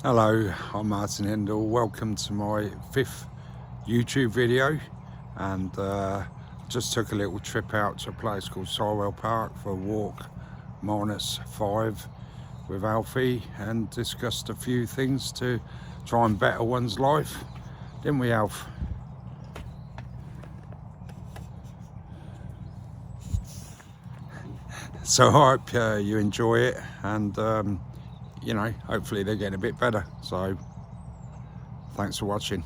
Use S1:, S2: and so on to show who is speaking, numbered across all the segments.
S1: Hello, I'm Martin Hindle. Welcome to my 5th YouTube video, and just took a little trip out to a place called Sywell Park for a walk -5 with Alfie, and discussed a few things to try and better one's life, didn't we, Alf? So I hope you enjoy it, and you know, hopefully they're getting a bit better. So thanks for watching.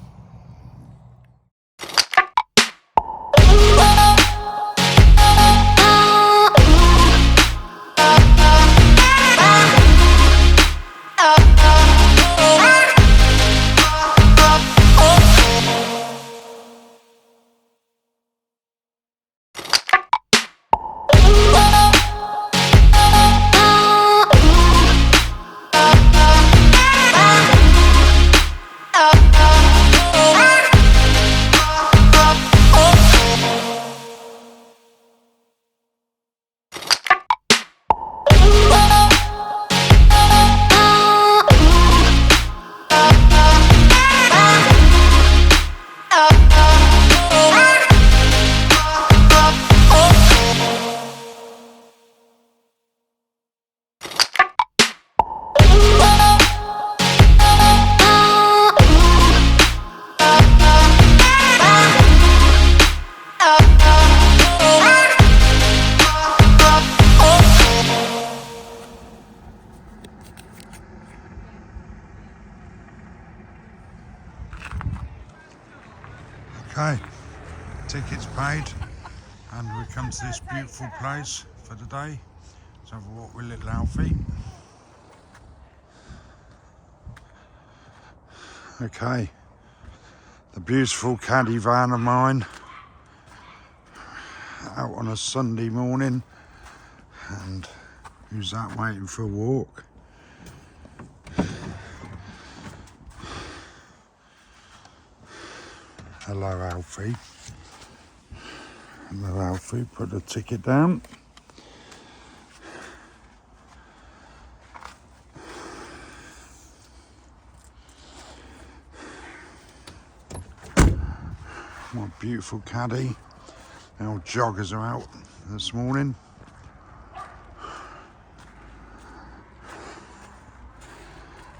S1: Okay, tickets paid, and we come to this beautiful place for the day to have a walk with little Alfie. Okay, the beautiful caddy van of mine out on a Sunday morning, and who's that waiting for a walk? Hello, Alfie. Hello, Alfie. Put the ticket down. My beautiful caddy. Our joggers are out this morning.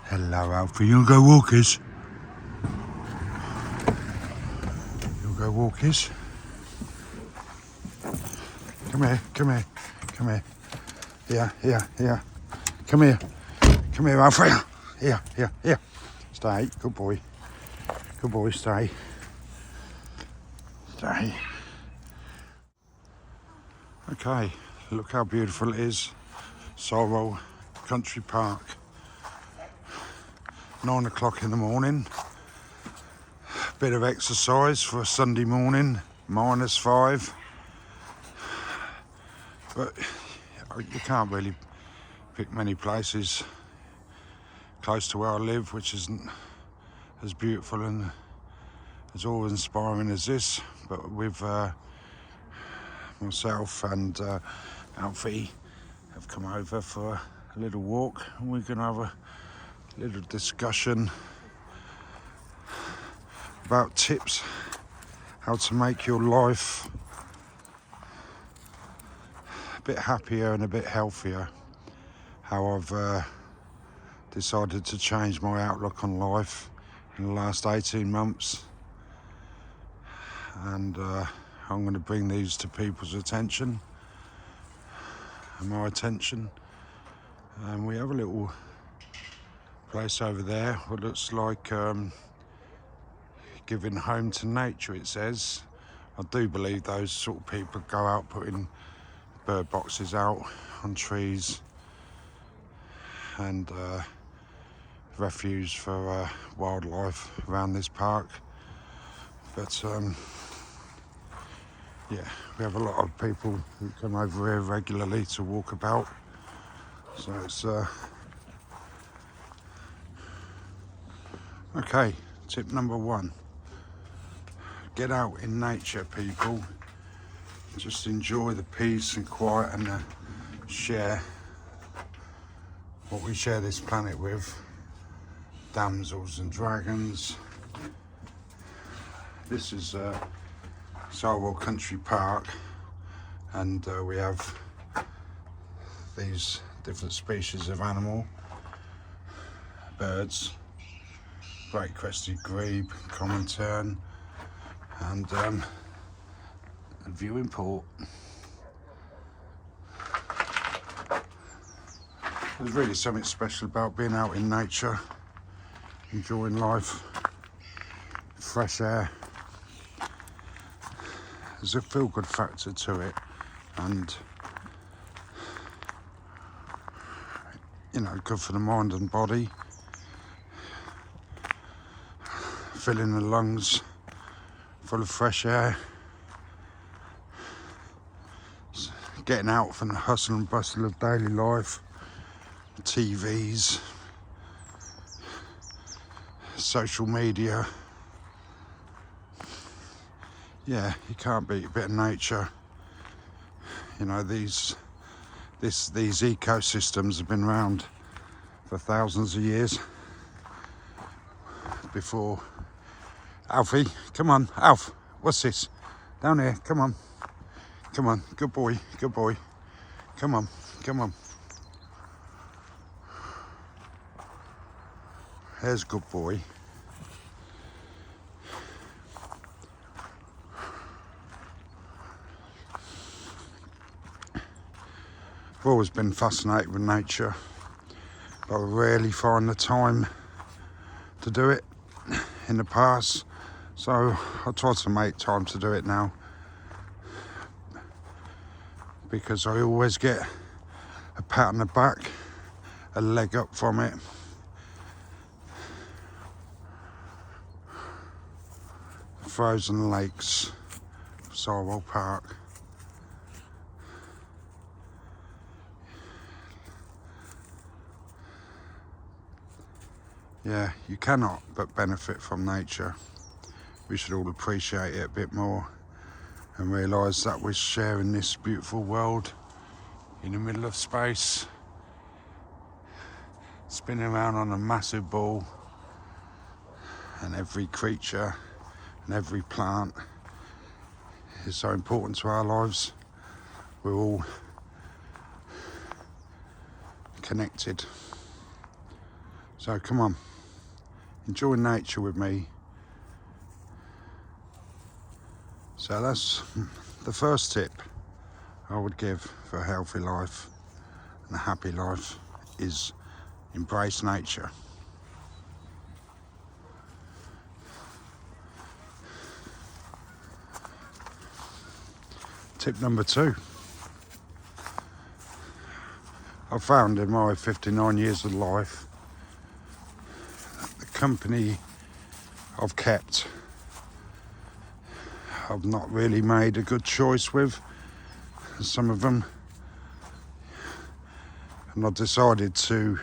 S1: Hello, Alfie. You go walkies? You go walkies? Come here, come here, come here. Here. Come here. Come here, Alfie. Here. Stay. Good boy. Good boy, stay. Stay. Okay, look how beautiful it is. Sywell Country Park. 9 o'clock in the morning. Bit of exercise for a Sunday morning, -5. But you can't really pick many places close to where I live which isn't as beautiful and as awe-inspiring as this. But with myself and Alfie have come over for a little walk, and we're going to have a little discussion about tips how to make your life a bit happier and a bit healthier. How I've decided to change my outlook on life in the last 18 months, and I'm going to bring these to people's attention and my attention. And we have a little place over there what looks like giving home to nature, it says. I do believe those sort of people go out putting bird boxes out on trees and refuge for wildlife around this park. But yeah, we have a lot of people who come over here regularly to walk about, so it's okay. Tip number 1, get out in nature, people. Just enjoy the peace and quiet, and share what we share this planet with. damsels and dragons. This is Sarwell Country Park, and we have these different species of animal, birds, great crested grebe, common tern, and a viewing port. There's really something special about being out in nature, enjoying life, fresh air. There's a feel-good factor to it, and you know, good for the mind and body, filling the lungs full of fresh air, getting out from the hustle and bustle of daily life, TVs, social media. Yeah, you can't beat a bit of nature. You know, these ecosystems have been around for thousands of years. Before Alfie, come on, Alf, what's this? Down here, come on, good boy, come on. There's good boy. I've always been fascinated with nature, but I rarely find the time to do it in the past, so I try to make time to do it now, because I always get a pat on the back, a leg up from it. Frozen lakes, Sarwell Park. Yeah, you cannot but benefit from nature. We should all appreciate it a bit more and realise that we're sharing this beautiful world in the middle of space, spinning around on a massive ball, and every creature and every plant is so important to our lives. We're all connected. So come on, enjoy nature with me. So that's the first tip I would give for a healthy life and a happy life, is embrace nature. Tip number 2. I've found in my 59 years of life, the company I've kept, I've not really made a good choice with some of them, and I decided to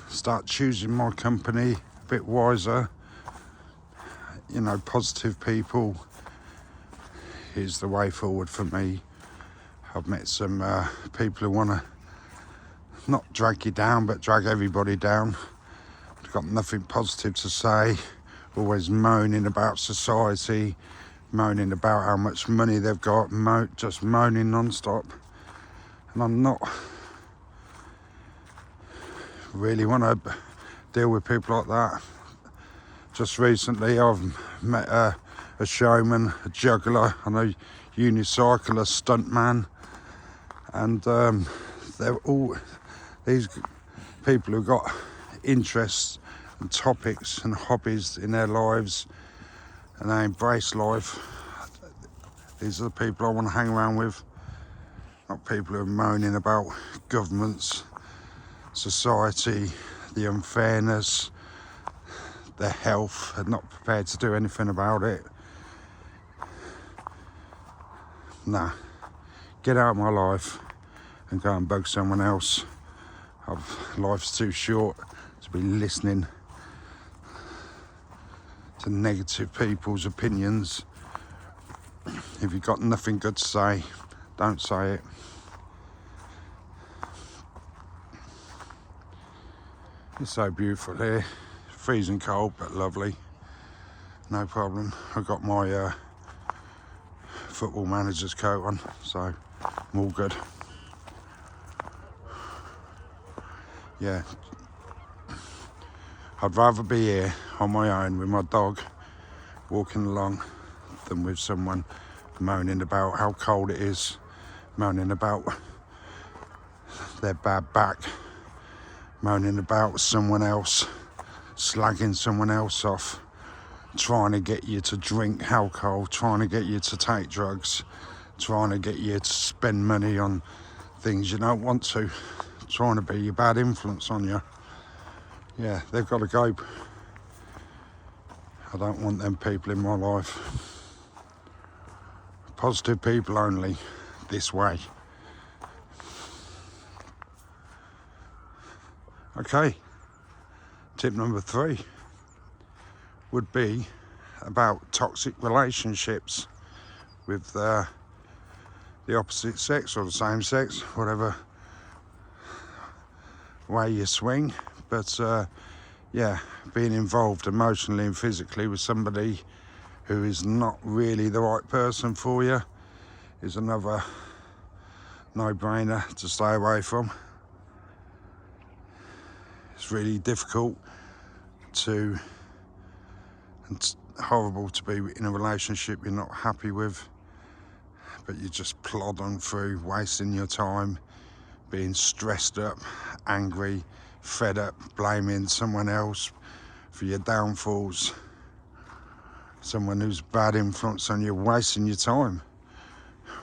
S1: start choosing my company a bit wiser. You know, positive people is the way forward for me. I've met some people who want to not drag you down, but drag everybody down. They've got nothing positive to say, always moaning about society, moaning about how much money they've got, just moaning non-stop. And I'm not really want to deal with people like that. Just recently I've met a showman, a juggler, and a unicycler, stuntman, and they're all these people who've got interests and topics and hobbies in their lives, and they embrace life. These are the people I want to hang around with, not people who are moaning about governments, society, the unfairness, their health, and not prepared to do anything about it. Nah, get out of my life and go and bug someone else. Life's too short to be listening to negative people's opinions. If you've got nothing good to say, don't say it. It's so beautiful here. Freezing cold, but lovely. No problem. I've got my football manager's coat on, so I'm all good. Yeah, I'd rather be here on my own with my dog walking along than with someone moaning about how cold it is, moaning about their bad back, moaning about someone else, slagging someone else off, trying to get you to drink alcohol, trying to get you to take drugs, trying to get you to spend money on things you don't want to, trying to be a bad influence on you. Yeah, they've got to go. I don't want them people in my life. Positive people only, this way. Okay, tip number 3 would be about toxic relationships with the opposite sex or the same sex, whatever way you swing. But yeah, being involved emotionally and physically with somebody who is not really the right person for you is another no-brainer to stay away from. It's really difficult and it's horrible to be in a relationship you're not happy with, but you just plod on through, wasting your time, being stressed up, angry, fed up, blaming someone else for your downfalls, someone who's bad influence on you, wasting your time,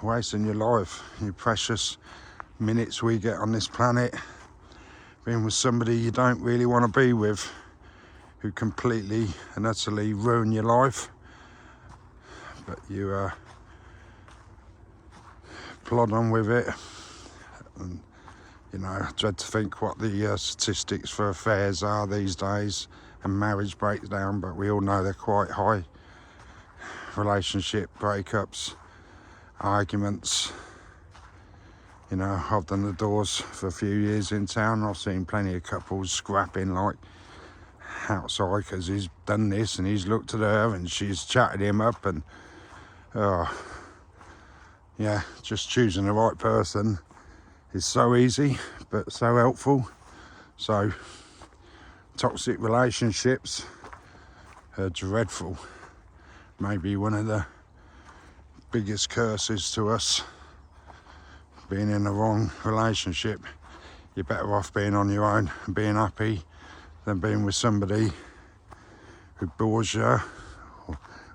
S1: wasting your life, your precious minutes we get on this planet, being with somebody you don't really want to be with, who completely and utterly ruin your life, but you plod on with it. And you know, I dread to think what the statistics for affairs are these days and marriage breakdown, but we all know they're quite high. Relationship breakups, arguments. You know, I've done the doors for a few years in town. I've seen plenty of couples scrapping like outside because he's done this and he's looked at her and she's chatted him up, and yeah, just choosing the right person is so easy but so helpful. So toxic relationships are dreadful. Maybe one of the biggest curses to us, being in the wrong relationship. You're better off being on your own and being happy than being with somebody who bores you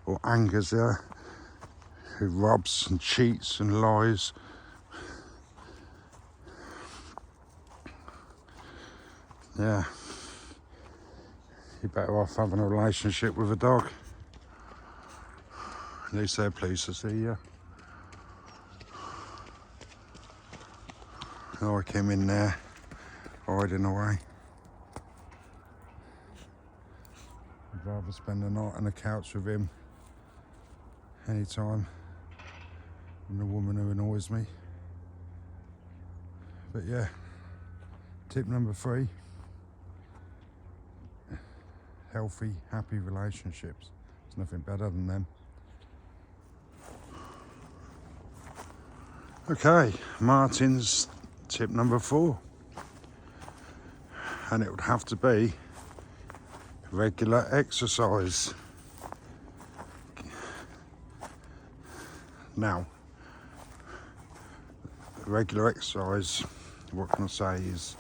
S1: or angers you, who robs and cheats and lies. Yeah, you're better off having a relationship with a dog. At least they're pleased to see you. Like him in there, hiding away. I'd rather spend the night on the couch with him anytime than the woman who annoys me. But yeah, tip number 3, healthy, happy relationships. There's nothing better than them. Okay, Martin's tip number 4, and it would have to be regular exercise. Now, regular exercise, what can I say, is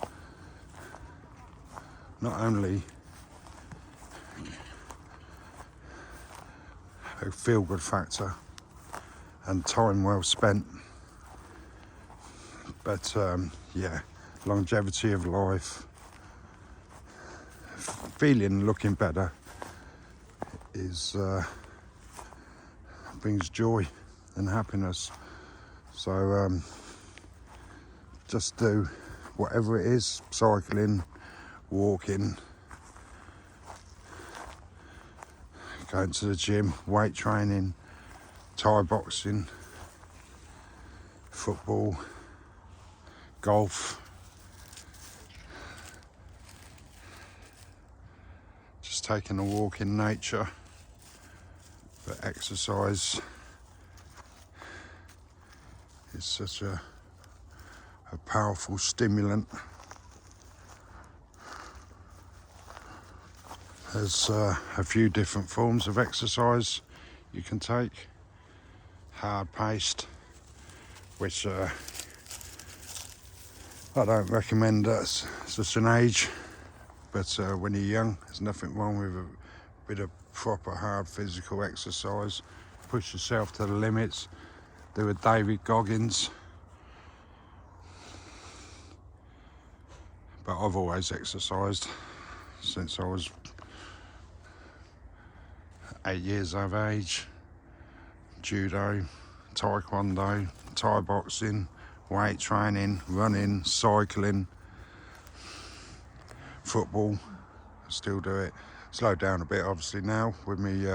S1: not only a feel-good factor and time well spent, but yeah, longevity of life, feeling, looking better is brings joy and happiness. So just do whatever it is: cycling, walking, going to the gym, weight training, Thai boxing, football, golf, taking a walk in nature, but exercise is such a powerful stimulant. There's a few different forms of exercise you can take. Hard-paced, which I don't recommend at such an age, but when you're young, there's nothing wrong with a bit of proper hard physical exercise. Push yourself to the limits. Do a David Goggins. But I've always exercised since I was 8 years of age. Judo, taekwondo, Thai boxing, weight training, running, cycling, football. I still do it. Slowed down a bit obviously now with me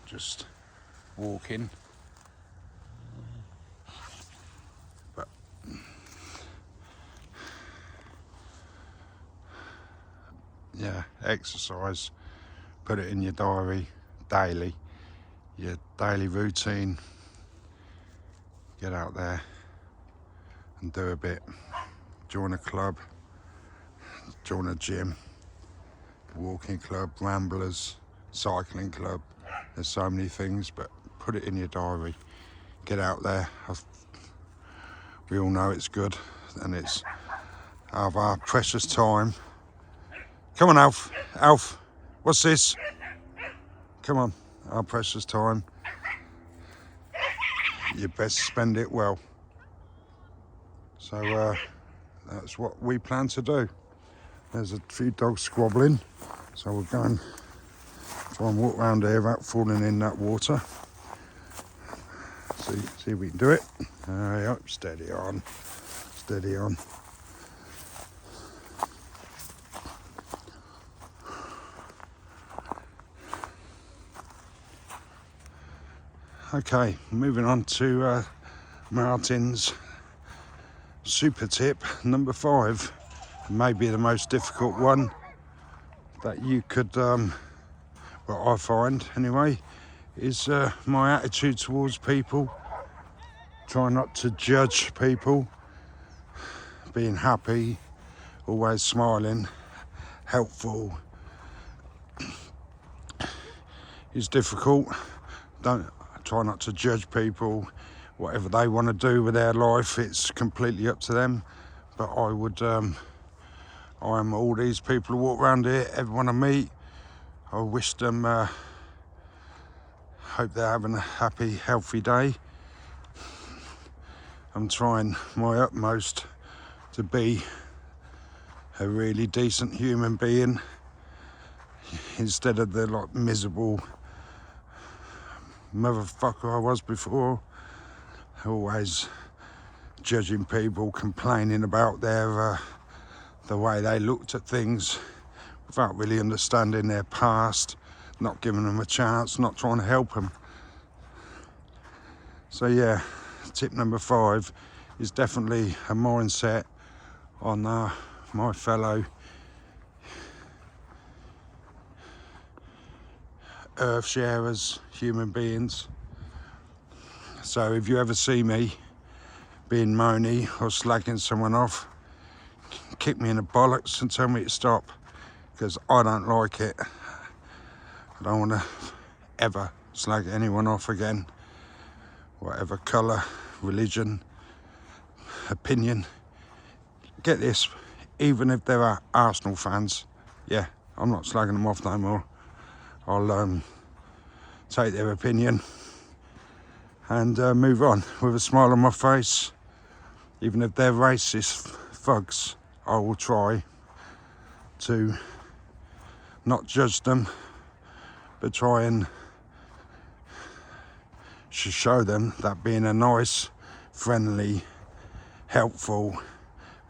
S1: just walking. But yeah, exercise. Put it in your diary daily, your daily routine. Get out there and do a bit. Join a club, join a gym, walking club, ramblers, cycling club. There's so many things, but put it in your diary. Get out there. We all know it's good, and it's of our precious time. Come on, Alf. Alf, what's this? Come on, our precious time. You best spend it well. So that's what we plan to do. There's a few dogs squabbling, so we'll go and try and walk around here without falling in that water. See if we can do it. Yep, steady on, steady on. Okay, moving on to Martin's super tip number 5. Maybe the most difficult one that you could, well, I find anyway, is my attitude towards people. Try not to judge people. Being happy, always smiling, helpful is difficult. Try not to judge people. Whatever they want to do with their life, it's completely up to them. But I would, I'm all these people who walk around here, everyone I meet, I wish them, hope they're having a happy, healthy day. I'm trying my utmost to be a really decent human being instead of the like miserable motherfucker I was before. Always judging people, complaining about their the way they looked at things without really understanding their past, not giving them a chance, not trying to help them. So yeah, tip number 5 is definitely a mindset on my fellow earth sharers, human beings. So if you ever see me being moany or slagging someone off, kick me in the bollocks and tell me to stop, because I don't like it. I don't want to ever slag anyone off again, whatever colour, religion, opinion. Get this, even if there are Arsenal fans, yeah, I'm not slagging them off no more. I'll take their opinion and move on with a smile on my face. Even if they're racist thugs, I will try to not judge them, but try and show them that being a nice, friendly, helpful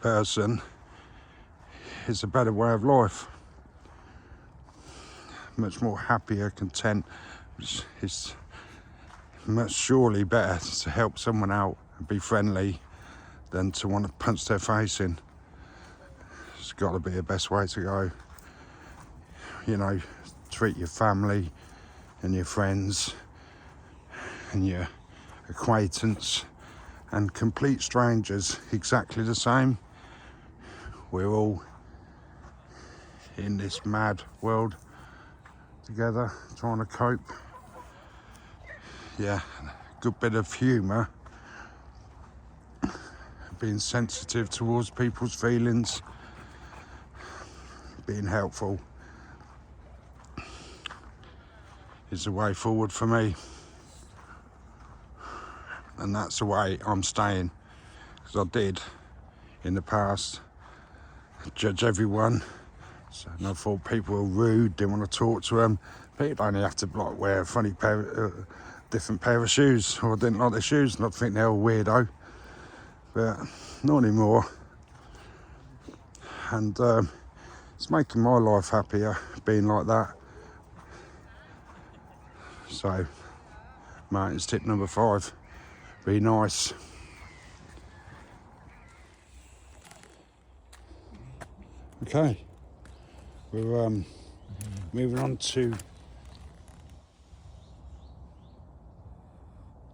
S1: person is a better way of life. Much more happier, content. It's much surely better to help someone out and be friendly than to want to punch their face in. It's got to be the best way to go. you know, treat your family and your friends and your acquaintance and complete strangers exactly the same. We're all in this mad world together, trying to cope. Yeah, good bit of humour, being sensitive towards people's feelings, being helpful is the way forward for me, and that's the way I'm staying, because I did in the past judge everyone, and I thought people were rude, didn't want to talk to them. People only have to like wear a funny different pair of shoes, or I didn't like their shoes and I'd think they were weirdo, but not anymore. And it's making my life happier being like that. So Martin's tip number 5, be nice. Okay, we're moving on to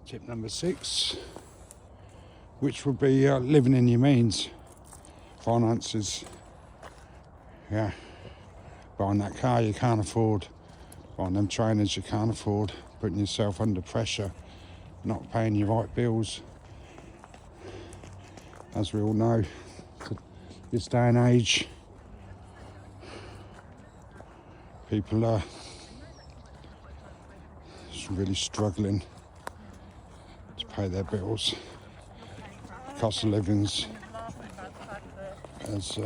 S1: tip number 6, which would be living in your means, finances. Yeah, buying that car you can't afford, buying them trainers you can't afford, putting yourself under pressure, not paying your right bills. As we all know, this day and age, people are just really struggling to pay their bills. Cost of living's has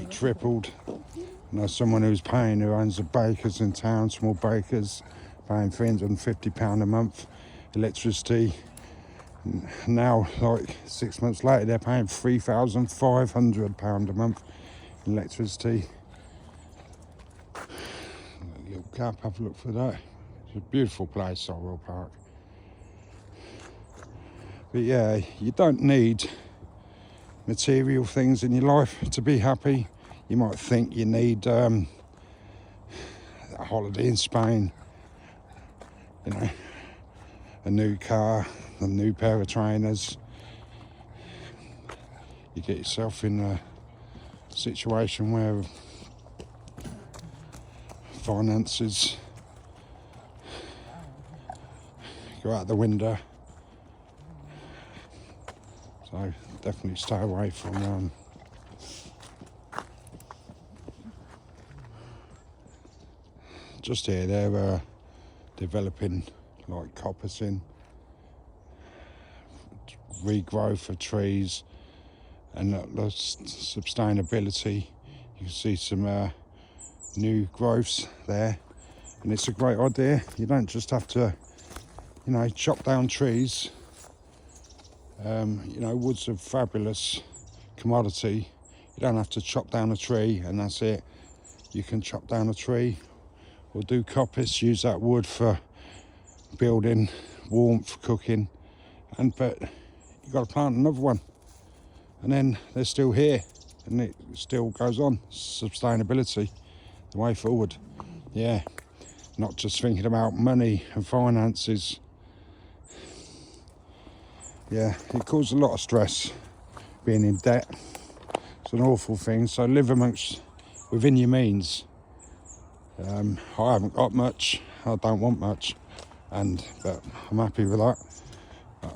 S1: tripled. I know someone who owns a bakers in town, small bakers, paying £350 a month electricity. Now, like 6 months later, they're paying £3,500 a month in electricity. Little Gap, have a look for that. It's a beautiful place, Sorwell Park. But yeah, you don't need material things in your life to be happy. You might think you need a holiday in Spain, you know, a new car, a new pair of trainers. You get yourself in a situation where finances go out the window. So definitely stay away from just here. They're developing like coppicing, regrowth of trees, and the sustainability. You can see some new growths there, and it's a great idea. You don't just have to, you know, chop down trees. You know, wood's a fabulous commodity. You don't have to chop down a tree and that's it. You can chop down a tree or do coppice, use that wood for building, warmth, cooking, but you've got to plant another one, and then they're still here and it still goes on. Sustainability, the way forward. Yeah, not just thinking about money and finances. Yeah, it causes a lot of stress being in debt. It's an awful thing. So live within your means. I haven't got much. I don't want much, but I'm happy with that.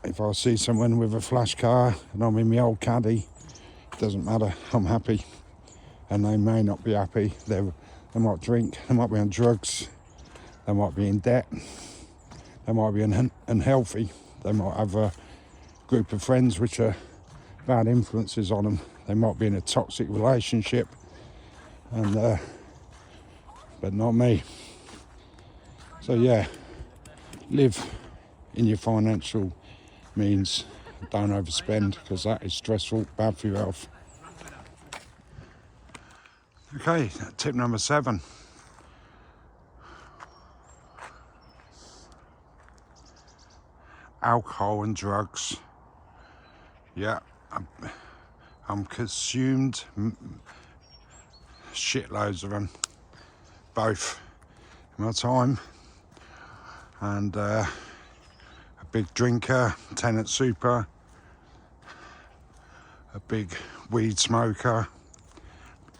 S1: If I see someone with a flash car and I'm in my old caddy, it doesn't matter. I'm happy, and they may not be happy. They might drink. They might be on drugs. They might be in debt. They might be unhealthy. They might have a group of friends which are bad influences on them. They might be in a toxic relationship, and but not me. So yeah, live in your financial means. Don't overspend, because that is stressful, bad for your health. Okay, tip number 7. Alcohol and drugs. Yeah, I'm consumed shitloads of them, both in my time, and a big drinker, tenant super, a big weed smoker.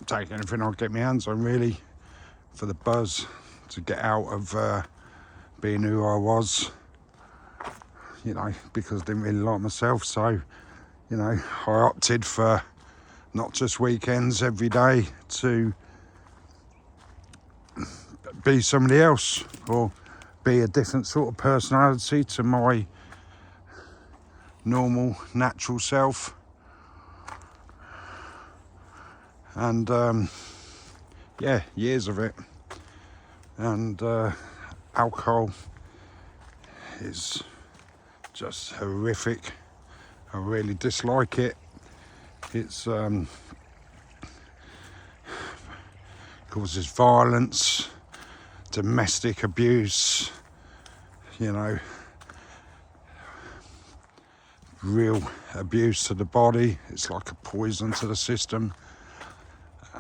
S1: Take anything I get my hands on, really, for the buzz, to get out of being who I was, you know, because I didn't really like myself. So, you know, I opted for not just weekends, every day, to be somebody else, or be a different sort of personality to my normal, natural self. And yeah, years of it. And alcohol is just horrific. I really dislike it. It's causes violence, domestic abuse, you know, real abuse to the body. It's like a poison to the system.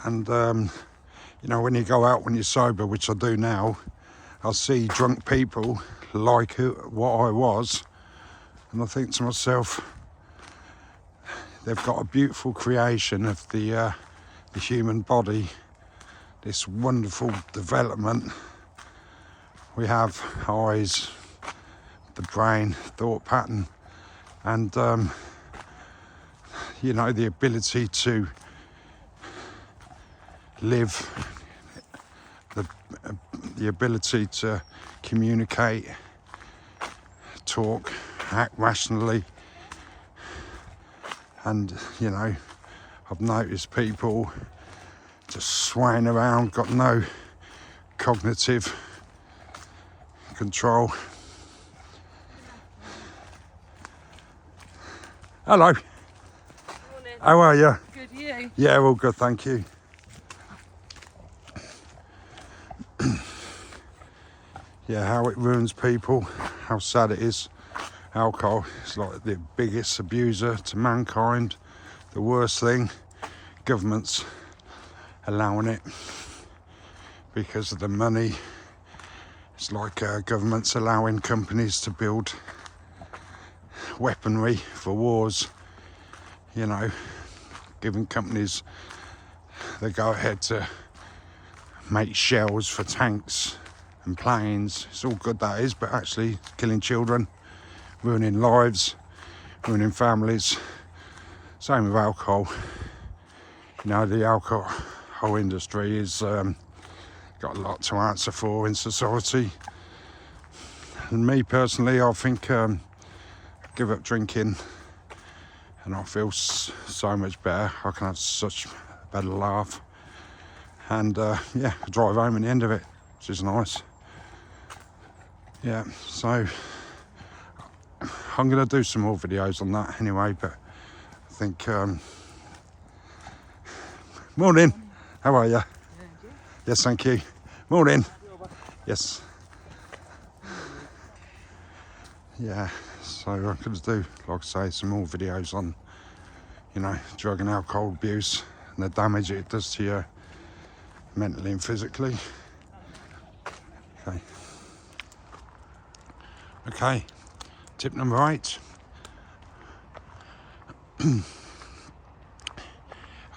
S1: And you know, when you go out when you're sober, which I do now, I'll see drunk people like what I was, and I think to myself, they've got a beautiful creation of the human body, this wonderful development. We have eyes, the brain, thought pattern, and you know, the ability to live, the ability to communicate, talk, act rationally. And you know, I've noticed people just swaying around, got no cognitive control. Hello.
S2: Morning.
S1: How are you?
S2: Good, you?
S1: Yeah, all good, thank you. Yeah, how it ruins people, how sad it is. Alcohol is like the biggest abuser to mankind, the worst thing. Governments allowing it because of the money. It's like governments allowing companies to build weaponry for wars, you know, giving companies the go ahead to make shells for tanks and planes. It's all good, that is, but actually killing children, ruining lives, ruining families. Same with alcohol. You know, the alcohol industry is got a lot to answer for in society. And me personally, I think give up drinking and I feel so much better. I can have such a better laugh, and yeah, drive home at the end of it, which is nice. Yeah, so I'm going to do some more videos on that anyway, but I think morning, how are you? Yes, thank you. Morning. Yes. Yeah, so I'm going to do, like I say, some more videos on, you know, drug and alcohol abuse and the damage it does to you mentally and physically. Okay, tip number 8.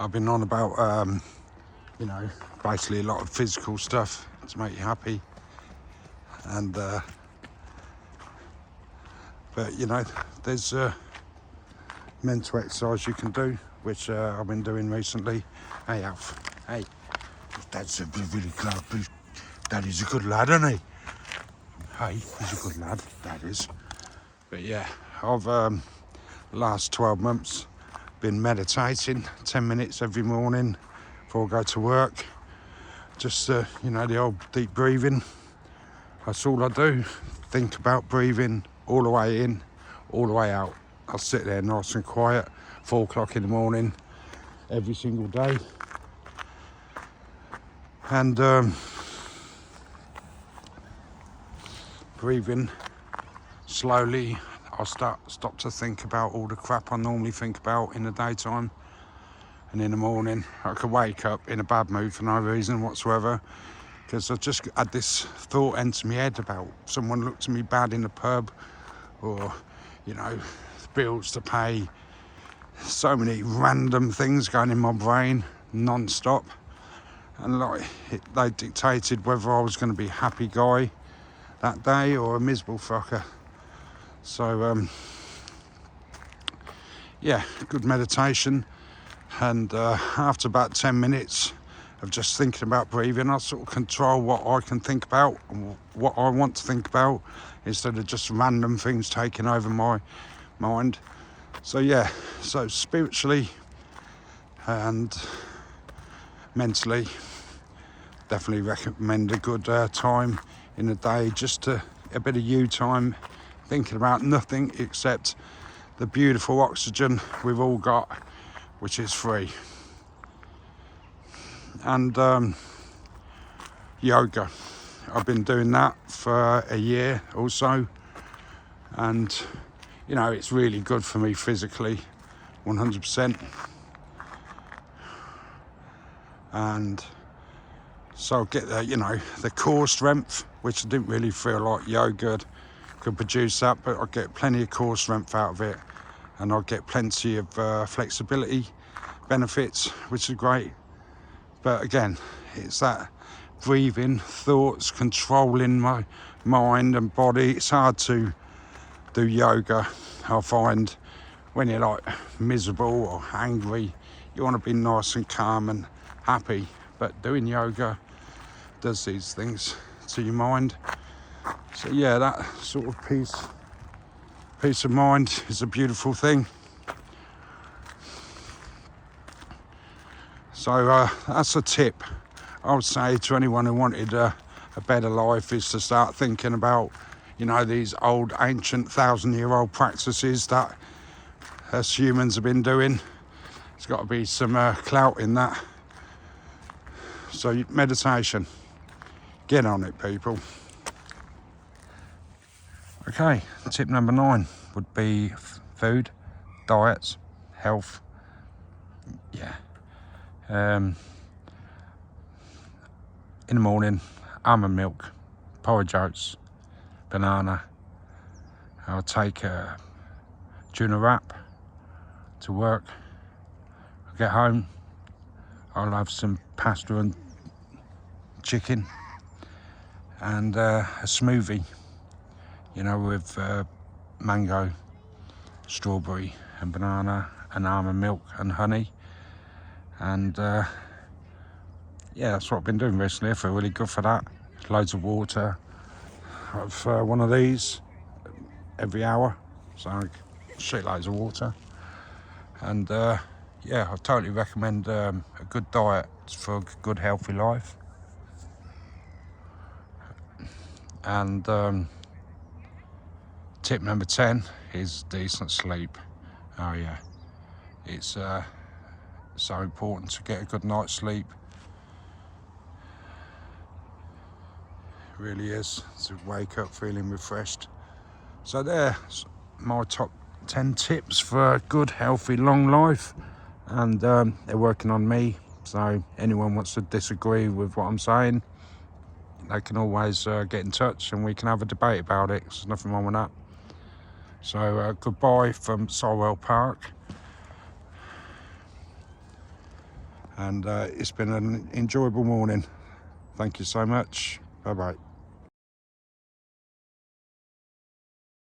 S1: I've been on about, you know, basically a lot of physical stuff to make you happy, and but you know, there's mental exercise you can do, which I've been doing recently. Hey Alf, hey, that's a really glad. That is a good lad, isn't he? Hey, he's a good lad, that is. But yeah, I've last 12 months been meditating 10 minutes every morning before I go to work. Just you know, the old deep breathing. That's all I do. Think about breathing all the way in, all the way out. I'll sit there nice and quiet, 4 o'clock in the morning, every single day. And breathing slowly, I'll stop to think about all the crap I normally think about in the daytime. and in the morning I could wake up in a bad mood for no reason whatsoever, because I just had this thought enter my head about someone looked at me bad in the pub, or, you know, bills to pay. So many random things going in my brain non-stop, and like they dictated whether I was going to be a happy guy that day or a miserable fucker. So yeah, good meditation, and after about 10 minutes of just thinking about breathing, I sort of control what I can think about and what I want to think about, instead of just random things taking over my mind. So yeah, so spiritually and mentally, definitely recommend a good time in the day, just a bit of you time, thinking about nothing except the beautiful oxygen we've all got, which is free. And yoga, I've been doing that for a year or so, and you know, it's really good for me physically, 100%. And so I get the, you know, the core strength, which I didn't really feel like yoga could produce that, but I get plenty of core strength out of it, and I get plenty of flexibility benefits, which is great. But again, it's that breathing, thoughts, controlling my mind and body. It's hard to do yoga, I find. When you're like miserable or angry, you want to be nice and calm and happy, but doing yoga does these things to your mind. So yeah, that sort of peace of mind is a beautiful thing. So that's a tip I would say to anyone who wanted a better life, is to start thinking about, you know, these old ancient 1,000-year-old practices that us humans have been doing. There's got to be some clout in that. So meditation, get on it, people. Okay, tip number 9 would be food, diets, health. Yeah. In the morning, almond milk, porridge oats, banana. I'll take a tuna wrap to work. I'll get home, I'll have some pasta and chicken, and a smoothie, you know, with mango, strawberry and banana and almond milk and honey. And yeah, that's what I've been doing recently. I feel really good for that. Loads of water. I have one of these every hour, so shitloads of water. And yeah, I totally recommend a good diet for a good healthy life. And tip number 10 is decent sleep. Oh yeah, it's so important to get a good night's sleep. It really is, to wake up feeling refreshed. So there's my top 10 tips for a good, healthy, long life. And they're working on me. So anyone wants to disagree with what I'm saying, they can always get in touch and we can have a debate about it. There's nothing wrong with that. So goodbye from Solwell Park. And it's been an enjoyable morning. Thank you so much. Bye-bye.